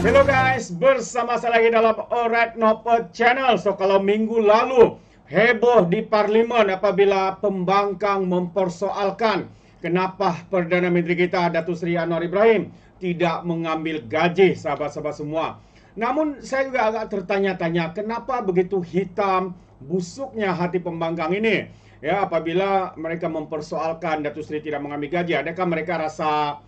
Hello guys, bersama saya lagi dalam Alright Noper Channel. So kalau minggu lalu heboh di Parlimen apabila pembangkang mempersoalkan kenapa Perdana Menteri kita Datuk Seri Anwar Ibrahim tidak mengambil gaji sahabat-sahabat semua. Namun saya juga agak tertanya-tanya kenapa begitu hitam busuknya hati pembangkang ini. Ya, apabila mereka mempersoalkan Datuk Seri tidak mengambil gaji, adakah mereka rasa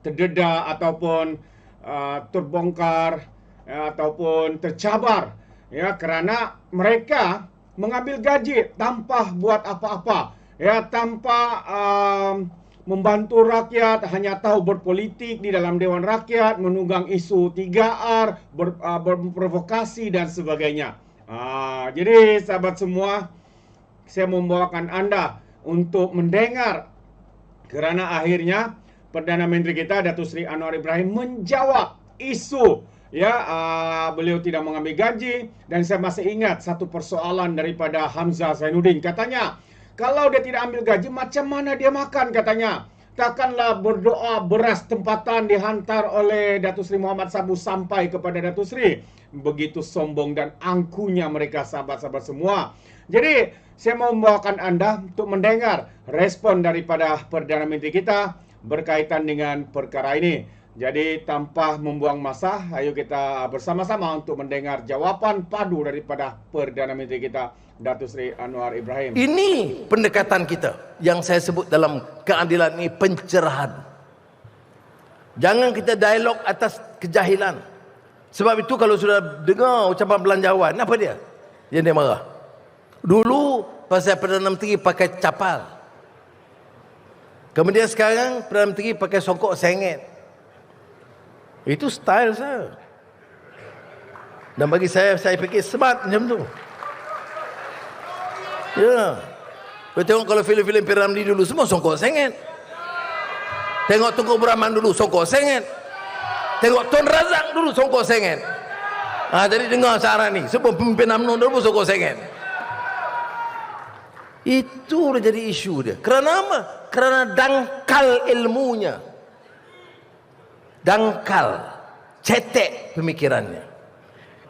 terdedah ataupun terbongkar ataupun tercabar ya, kerana mereka mengambil gaji tanpa buat apa-apa ya, tanpa membantu rakyat, hanya tahu berpolitik di dalam Dewan Rakyat, menunggang isu 3R, berprovokasi dan sebagainya. Jadi sahabat semua, saya membawakan Anda untuk mendengar kerana akhirnya Perdana Menteri kita Datuk Seri Anwar Ibrahim menjawab isu ya, beliau tidak mengambil gaji. Dan saya masih ingat satu persoalan daripada Hamzah Zainuddin. Katanya, kalau dia tidak ambil gaji, macam mana dia makan katanya? Takkanlah berdoa beras tempatan dihantar oleh Datuk Seri Muhammad Sabu sampai kepada Datuk Seri. Begitu sombong dan angkuhnya mereka sahabat-sahabat semua. Jadi saya mau membawakan Anda untuk mendengar respon daripada Perdana Menteri kita berkaitan dengan perkara ini. Jadi tanpa membuang masa, ayo kita bersama-sama untuk mendengar jawapan padu daripada Perdana Menteri kita Datuk Seri Anwar Ibrahim. Ini pendekatan kita yang saya sebut dalam keadilan ini, pencerahan. Jangan kita dialog atas kejahilan. Sebab itu kalau sudah dengar ucapan belanjawan, apa dia? Dia marah. Dulu pasal Perdana Menteri pakai capal. Kemudian sekarang Perdana Menteri pakai songkok sengit. Itu style saya. Dan bagi saya fikir smart macam tu. Ya. Kau tengok kalau filem-filem Piramli dulu semua songkok sengit. Tengok Tunku Brahman dulu songkok sengit. Tengok Tun Razak dulu songkok sengit. Jadi dengar sekarang ni, semua pemimpin UMNO dulu songkok sengit. Itu dah jadi isu dia. Kerana apa? Kerana dangkal ilmunya. Dangkal. Cetek pemikirannya.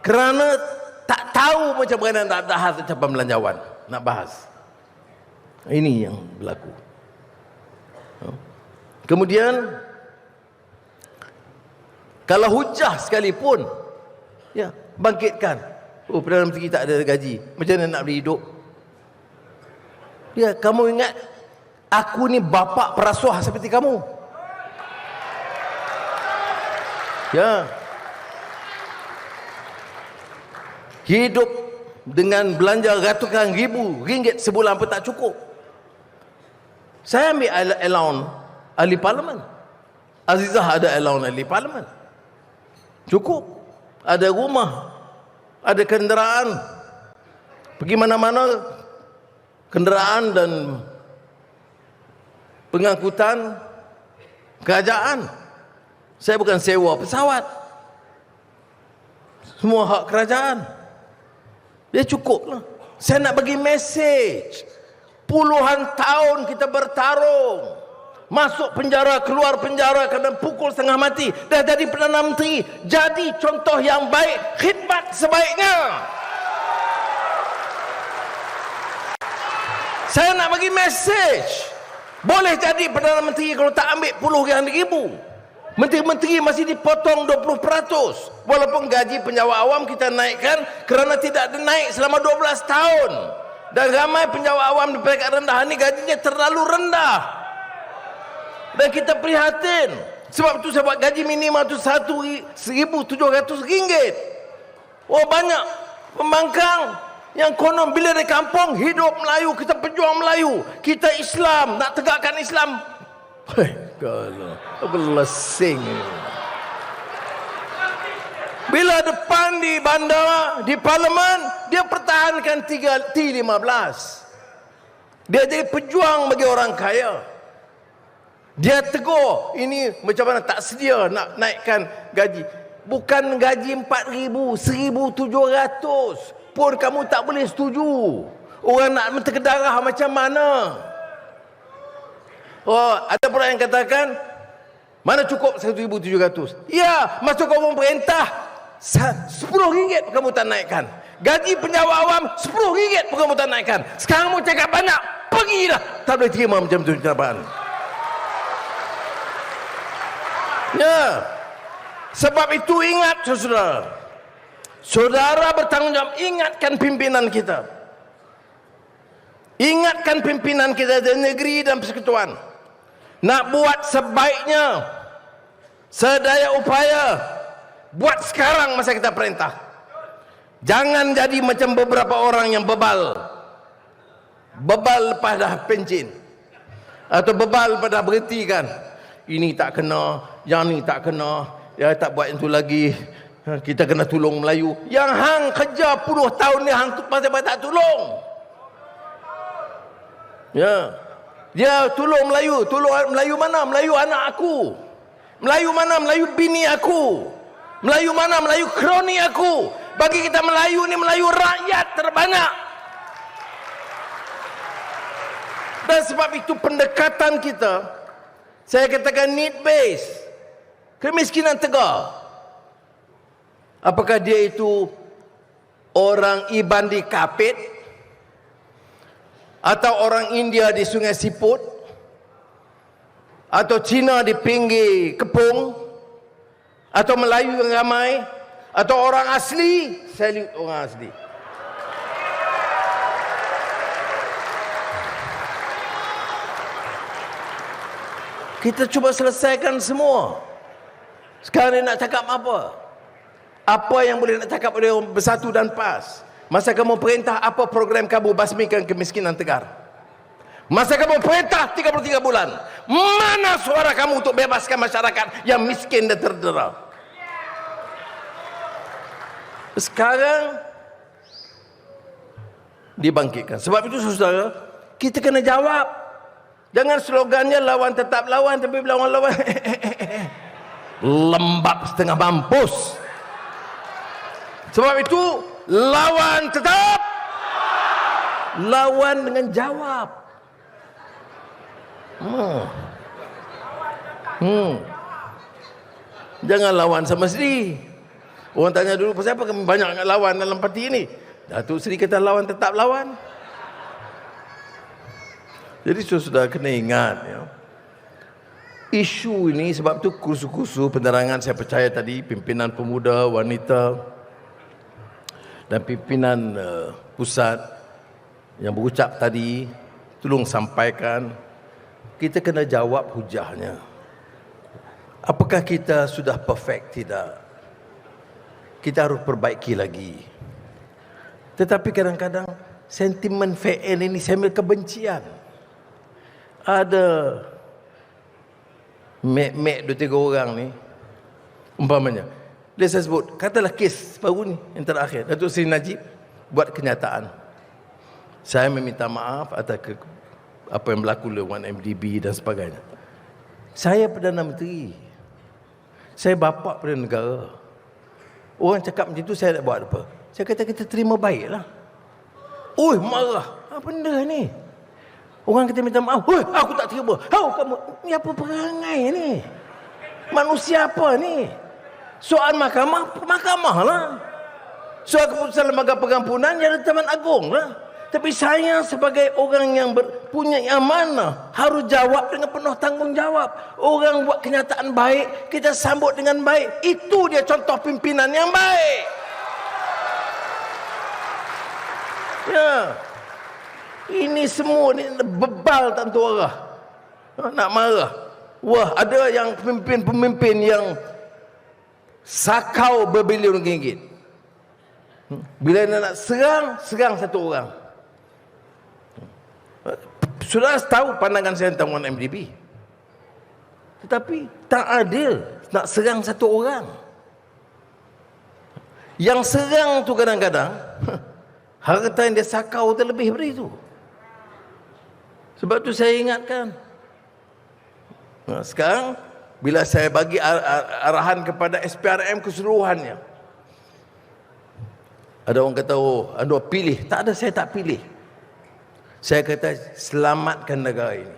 Kerana tak tahu macam mana nak bahas ucapan belanjawan. Nak bahas. Ini yang berlaku. Kemudian, kalau hujah sekalipun, ya, bangkitkan. Oh, Perdana Menteri tak ada gaji. Macam mana nak beri hidup? Ya, kamu ingat aku ni bapa perasuah seperti kamu? Ya. Hidup dengan belanja ratusan ribu ringgit sebulan pun tak cukup. Saya ambil allowance ahli parlimen. Azizah ada allowance ahli parlimen. Cukup. Ada rumah, ada kenderaan. Pergi mana-mana kenderaan dan pengangkutan kerajaan. Saya bukan sewa pesawat. Semua hak kerajaan. Dia cukuplah. Saya nak bagi mesej. Puluhan tahun kita bertarung. Masuk penjara, keluar penjara, kadang pukul setengah mati. Dah jadi Perdana Menteri. Jadi contoh yang baik. Khidmat sebaiknya. Saya nak bagi mesej. Boleh jadi Perdana Menteri kalau tak ambil puluhan ribu. Menteri-menteri masih dipotong 20%. Walaupun gaji penjawat awam kita naikkan kerana tidak ada naik selama 12 tahun. Dan ramai penjawat awam di peringkat rendah ini gajinya terlalu rendah. Dan kita prihatin. Sebab itu saya buat gaji minimal itu RM1,700. Oh, banyak pembangkang yang konon bila di kampung hidup Melayu, kita pejuang Melayu, kita Islam, nak tegakkan Islam. Kalau apa lesing. Bila depan di bandar, di parlimen, dia pertahankan T15. Dia jadi pejuang bagi orang kaya. Dia tegur, ini macam mana tak sedia nak naikkan gaji. Bukan gaji 4,000, 1,700 pun kamu tak boleh setuju. Orang nak menterkedarah macam mana? Oh, ada pula yang katakan Mana cukup 1,700? Ya, masuk kamu perintah RM10 kamu tak naikkan. Gaji penjawat awam RM10 pun kamu tak naikkan. Sekarang mau cakap banyak, pergilah. Tak boleh terima macam tu ucapan. Ya. Sebab itu ingat saudara. Saudara bertanggungjawab, ingatkan pimpinan kita. Ingatkan pimpinan kita di negeri dan persekutuan. Nak buat sebaiknya, sedaya upaya, buat sekarang masa kita perintah. Jangan jadi macam beberapa orang yang bebal. Bebal lepas dah pencin. Atau bebal pada berhenti kan. Ini tak kena, yang ni tak kena, ya tak buat yang tu lagi. Kita kena tolong Melayu. Yang hang kerja puluh tahun ni hang tu pasal tak tolong. Ya. Dia tolong Melayu. Tolong Melayu mana? Melayu anak aku. Melayu mana? Melayu bini aku. Melayu mana? Melayu kroni aku. Bagi kita Melayu ni Melayu rakyat terbanyak. Dan sebab itu pendekatan kita, saya katakan need base. Kemiskinan tegar. Apakah dia itu orang Iban di Kapit, atau orang India di Sungai Siput, atau Cina di pinggir Kepung, atau Melayu yang ramai, atau orang asli? Salute orang asli. Kita cuba selesaikan semua. Sekarang ni nak cakap apa? Apa yang boleh nak cakap oleh orang bersatu dan PAS? Masa kamu perintah, apa program kamu basmikan kemiskinan tegar? Masa kamu perintah 33 bulan, mana suara kamu untuk bebaskan masyarakat yang miskin dan terdera? Sekarang dibangkitkan. Sebab itu saudara, kita kena jawab. Jangan slogannya lawan tetap lawan, tapi lawan-lawan lembab setengah mampus. Sebab itu lawan tetap, lawan dengan jawab. Jangan lawan sama Sri. Orang tanya dulu, pasal apa kami banyak lawan dalam parti ini? Datuk Seri kata lawan tetap lawan. Jadi sudah kena ingat ya. Isu ini sebab tu kursu-kursu penerangan saya percaya tadi pimpinan pemuda, wanita dan pimpinan pusat yang berucap tadi tolong sampaikan, kita kena jawab hujahnya. Apakah kita sudah perfect? Tidak. Kita harus perbaiki lagi. Tetapi kadang-kadang sentimen VN ini sembel kebencian. Ada mek 2-3 orang ni, umpamanya dia saya sebut, katalah kes baru ni yang terakhir, Datuk Seri Najib buat kenyataan, saya meminta maaf atas apa yang berlaku oleh 1MDB dan sebagainya. Saya Perdana Menteri, saya bapa Perdana Negara. Orang cakap macam tu, saya nak buat apa? Saya kata kita terima baiklah. Oi, marah, apa benda ni? Orang kita minta maaf, aku tak terima. Kamu ni apa perangai ni? Manusia apa ni? Soal mahkamah, mahkamah lah. Soal keputusan lembaga pengampunan, ya Taman Agong lah. Tapi saya sebagai orang yang punya amanah harus jawab dengan penuh tanggungjawab. Orang buat kenyataan baik, kita sambut dengan baik. Itu dia contoh pimpinan yang baik. Ya. Ini semua ni bebal tak tentu arah. Nak marah. Wah, ada yang pemimpin-pemimpin yang sakau berbilion ringgit. Bila nak serang satu orang. Sudah tahu pandangan saya tentang 1MDB. Tetapi tak adil nak serang satu orang. Yang serang tu kadang-kadang harta yang dia sakau terlebih dari itu. Sebab tu saya ingatkan. Sekarang bila saya bagi arahan kepada SPRM keseluruhannya, ada orang kata, anda pilih. Tak ada, saya tak pilih. Saya kata selamatkan negara ini.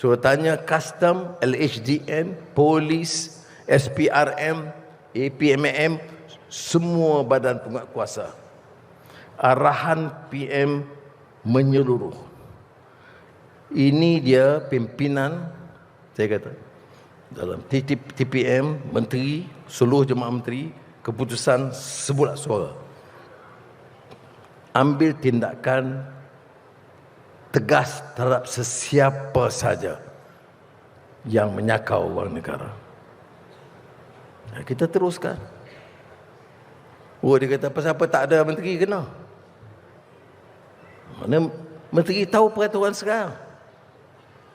So tanya custom, LHDN, polis, SPRM, APMM, semua badan penguatkuasa. Arahan PM menyeluruh. Ini dia pimpinan, saya kata, dalam TPM, menteri, seluruh jemaah menteri, keputusan sebulat suara. Ambil tindakan tegas terhadap sesiapa saja yang menyakau wang negara. Kita teruskan. Oh, dia kata apa tak ada menteri kena. Mana menteri tahu peraturan sekarang.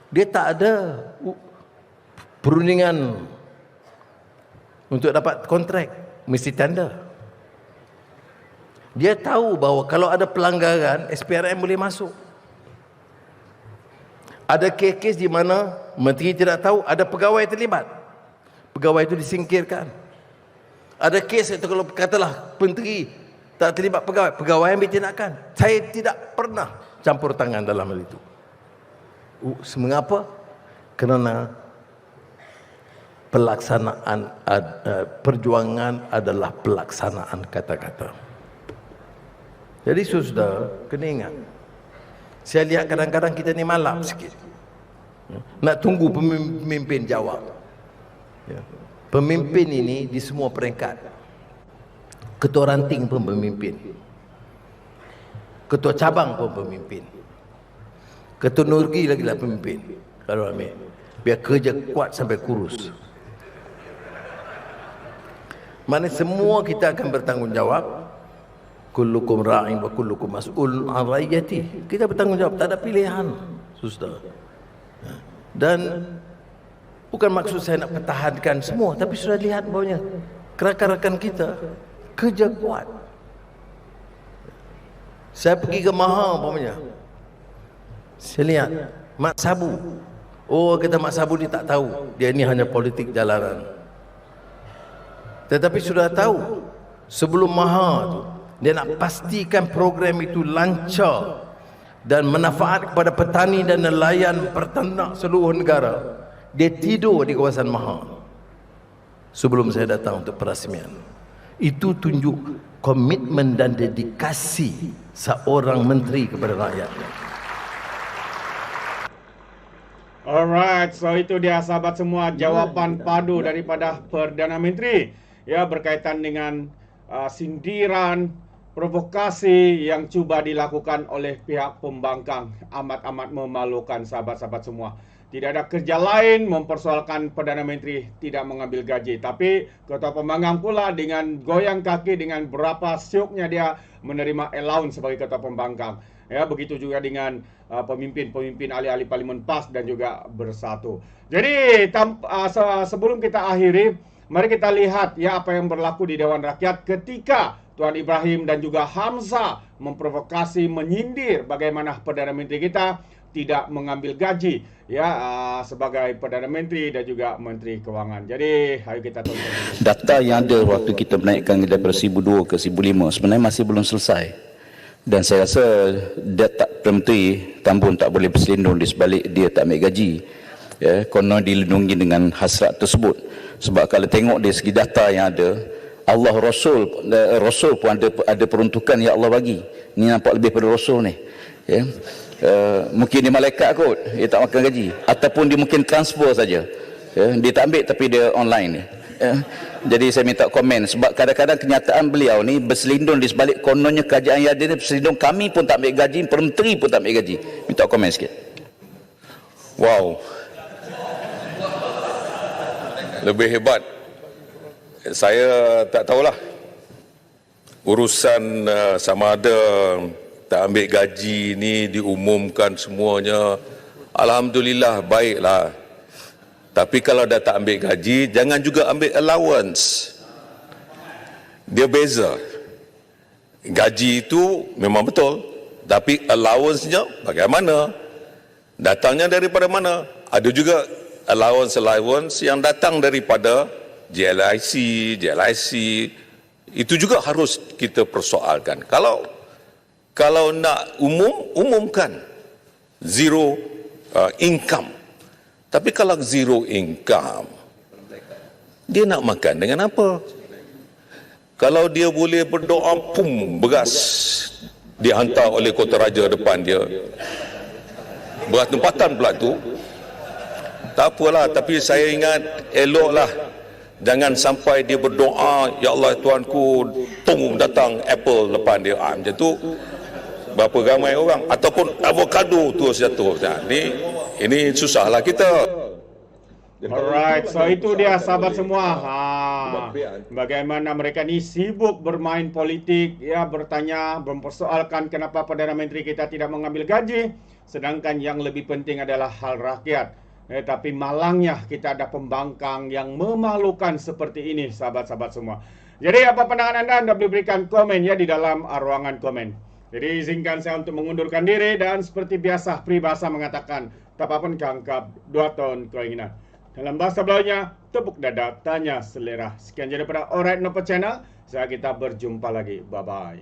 Dia tak ada perundingan untuk dapat kontrak, mesti tender. Dia tahu bahawa kalau ada pelanggaran, SPRM boleh masuk. Ada kes-kes di mana menteri tidak tahu, ada pegawai terlibat. Pegawai itu disingkirkan. Ada kes itu kalau katalah menteri tak terlibat pegawai, pegawai ambil tindakan. Saya tidak pernah campur tangan dalam hal itu. Mengapa? Kerana pelaksanaan perjuangan adalah pelaksanaan kata-kata. Jadi sudah kena ingat. Saya lihat kadang-kadang kita ni malam sikit. Nak tunggu pemimpin jawab. Pemimpin ini di semua peringkat. Ketua ranting pun pemimpin. Ketua cabang pun pemimpin. Ketua Nurgi lagi lah pemimpin. Kalau ambil, biar kerja kuat sampai kurus. Mana semua kita akan bertanggungjawab. Kullukum ra'in wa kullukum mas'ul an ra'iyati. Kita bertanggungjawab, tak ada pilihan. Sudah. Dan bukan maksud saya nak pertahankan semua, tapi sudah lihat bawahnya rakan-rakan kita kerja kuat. Saya pergi ke Maha umpamanya, saya lihat Mak Sabu. Oh, kata Mak Sabu ni tak tahu, dia ni hanya politik jalanan. Tetapi sudah tahu sebelum Maha tu, dia nak pastikan program itu lancar dan manfaat kepada petani dan nelayan peternak seluruh negara. Dia tidur di kawasan Maha sebelum saya datang untuk perasmian. Itu tunjuk komitmen dan dedikasi seorang menteri kepada rakyatnya. Alright, so itu dia sahabat semua jawapan padu daripada Perdana Menteri ya berkaitan dengan sindiran, provokasi yang cuba dilakukan oleh pihak pembangkang. Amat-amat memalukan sahabat-sahabat semua. Tidak ada kerja lain mempersoalkan Perdana Menteri tidak mengambil gaji. Tapi Ketua Pembangkang pula dengan goyang kaki dengan berapa syuknya dia menerima allowance sebagai Ketua Pembangkang. Ya, begitu juga dengan pemimpin-pemimpin ahli-ahli Parlimen PAS dan juga Bersatu. Jadi sebelum kita akhiri, mari kita lihat ya apa yang berlaku di Dewan Rakyat ketika Tuan Ibrahim dan juga Hamzah memprovokasi, menyindir bagaimana Perdana Menteri kita tidak mengambil gaji ya sebagai Perdana Menteri dan juga Menteri Kewangan. Jadi ayo kita tonton. Data yang ada waktu kita menaikkan daripada 1,200 ke 1,500 sebenarnya masih belum selesai. Dan saya rasa dia tak Menteri Tambun tak boleh berselindung di sebalik dia tak ambil gaji. Ya, konon dilindungi dengan hasrat tersebut. Sebab kalau tengok dari segi data yang ada, Allah Rasul pun ada peruntukan yang Allah bagi. Ni nampak lebih pada Rasul ni. Ya. Mungkin dia malaikat kot, dia tak makan gaji, ataupun dia mungkin transfer saja. Ya, dia tak ambil tapi dia online ni. Ya. Jadi saya minta komen sebab kadang-kadang kenyataan beliau ni berselindung di sebalik kononnya kerajaan yang ada ni berselindung, kami pun tak ambil gaji, menteri pun tak ambil gaji. Minta komen sikit. Wow. Lebih hebat. Saya tak tahulah urusan sama ada tak ambil gaji ni diumumkan semuanya. Alhamdulillah, baiklah. Tapi kalau dah tak ambil gaji, jangan juga ambil allowance. Dia beza. Gaji itu memang betul, tapi allowance-nya bagaimana? Datangnya daripada mana? Ada juga allowance yang datang daripada JLIC, itu juga harus kita persoalkan. Kalau nak umumkan zero income, Tapi kalau zero income, dia nak makan dengan apa? Kalau dia boleh berdoa, pum, beras dihantar oleh kota raja depan dia. Beras tempatan pula tu. Tak apalah, tapi saya ingat eloklah. Jangan sampai dia berdoa, ya Allah Tuanku, tung datang apple depan dia. Macam tu, berapa ramai orang. Ataupun avocado terus jatuh. Ini susahlah kita. Alright, so itu dia sahabat semua. Bagaimana mereka ni sibuk bermain politik, ya, bertanya, mempersoalkan kenapa Perdana Menteri kita tidak mengambil gaji, sedangkan yang lebih penting adalah hal rakyat. Tapi malangnya kita ada pembangkang yang memalukan seperti ini, sahabat-sahabat semua. Jadi apa pandangan anda boleh berikan komen ya di dalam ruangan komen. Jadi izinkan saya untuk mengundurkan diri dan seperti biasa peribahasa mengatakan, tak apa pun kangkap 2 tahun keinginan. Dalam bahasa Belaunya, tepuk dada, tanya selera. Sekian jadi pada Alright Nopo Channel. Kita berjumpa lagi. Bye-bye.